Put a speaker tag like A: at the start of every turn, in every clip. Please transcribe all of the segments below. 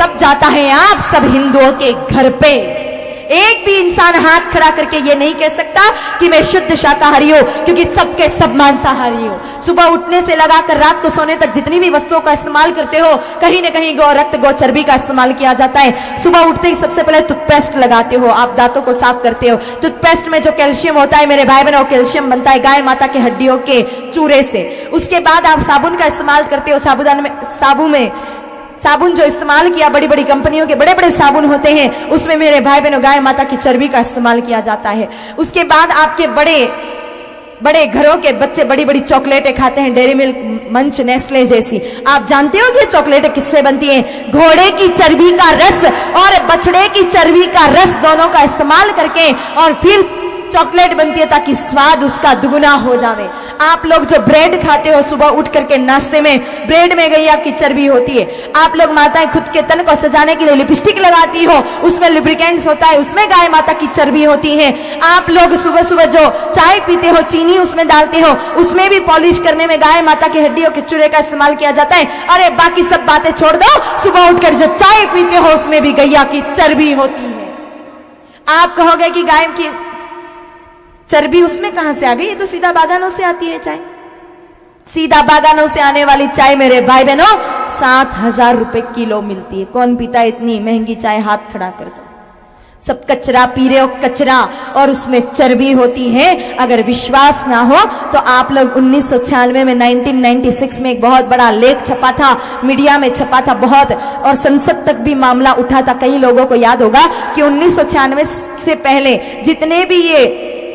A: सब जाता है आप सब हिंदुओं के घर पे। एक भी इंसान हाथ खड़ा करके ये नहीं कह सकता कि मैं शुद्ध शाकाहारी हूं, क्योंकि सबके सब मांसाहारी हो। सुबह उठने से लगाकर रात को सोने तक जितनी भी वस्तुओं का इस्तेमाल करते हो, कहीं ना कहीं गौ रक्त गौ चर्बी का इस्तेमाल किया जाता है। सुबह उठते ही सबसे पहले टूथपेस्ट लगाते हो, आप दांतों को साफ करते हो। टूथपेस्ट में जो कैल्शियम होता है मेरे भाई बहनों, कैल्शियम बनता है गाय माता की हड्डियों के चूरे से। उसके बाद आप साबुन का इस्तेमाल करते हो, साबुन जो इस्तेमाल किया, बड़ी बड़ी कंपनियों के बड़े बड़े साबुन होते हैं, उसमें मेरे भाई बहनों गाय माता की चर्बी का इस्तेमाल किया जाता है। उसके बाद आपके बड़े बड़े घरों के बच्चे बड़ी बड़ी चॉकलेटें खाते हैं, डेयरी मिल्क, मंच, नेस्ले जैसी। आप जानते हो कि चॉकलेटें किससे बनती हैं? घोड़े की चर्बी का रस और बछड़े की चर्बी का रस दोनों का इस्तेमाल करके और फिर चॉकलेट बनती है, ताकि स्वाद उसका दुगुना हो जावे। आप लोग जो ब्रेड खाते हो सुबह उठ करके नाश्ते में, ब्रेड में गैया की चर्बी होती है। आप लोग माताएं खुद के तन को सजाने के लिए लिपस्टिक लगाती हो, उसमें लुब्रिकेंट्स होता है, उसमें गाय माता की चर्बी होती है। आप लोग सुबह सुबह जो चाय पीते हो, चीनी उसमें डालते हो, उसमें भी पॉलिश करने में गाय माता की हड्डियों के चूरे का इस्तेमाल किया जाता है। अरे बाकी सब बातें छोड़ दो, सुबह उठकर जो चाय पीते हो उसमें भी गैया की चर्बी होती है। आप कहोगे कि गाय की चर्बी उसमें कहां से आ गई? ये तो सीधा बागानों से आती है चाय। सीधा बागानों से आने वाली चाय मेरे भाई बहनों 7,000 रुपए किलो मिलती है। कौन पीता है इतनी महंगी चाय? हाथ खड़ा कर दो। सब कचरा पी रहे हो, कचरा, और उसमें चर्बी होती है। अगर विश्वास ना हो तो आप लोग 1996 में 1996 में एक बहुत बड़ा लेख छपा था, मीडिया में छपा था बहुत, और संसद तक भी मामला उठा था। कई लोगों को याद होगा कि 1996 से पहले जितने भी ये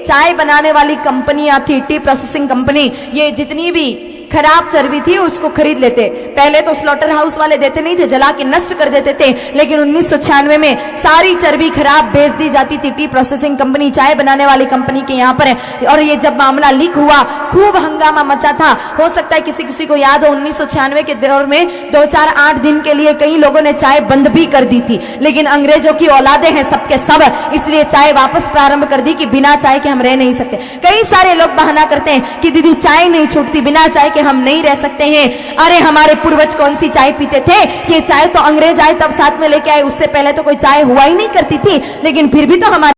A: चाय बनाने वाली कंपनियां थी, टी प्रोसेसिंग कंपनी, ये जितनी भी खराब चर्बी थी उसको खरीद लेते। पहले तो स्लॉटर हाउस वाले देते नहीं थे, जला के नष्ट कर देते थे, लेकिन 1996 में सारी चर्बी खराब बेच दी जाती थी टी प्रोसेसिंग कंपनी, चाय बनाने वाली कंपनी के यहाँ पर। और ये जब मामला लीक हुआ, खूब हंगामा मचा था। हो सकता है किसी किसी को याद हो, 1996 के दौर में 2-4-8 दिन के लिए कई लोगों ने चाय बंद भी कर दी थी, लेकिन अंग्रेजों की औलादे हैं सबके सब, इसलिए चाय वापस प्रारंभ कर दी कि बिना चाय के हम रह नहीं सकते। कई सारे लोग बहाना करते हैं कि दीदी चाय नहीं छूटती, बिना चाय के हम नहीं रह सकते हैं। अरे हमारे पूर्वज कौन सी चाय पीते थे? ये चाय तो अंग्रेज आए तब साथ में लेके आए, उससे पहले तो कोई चाय हुआ ही नहीं करती थी, लेकिन फिर भी तो हमारे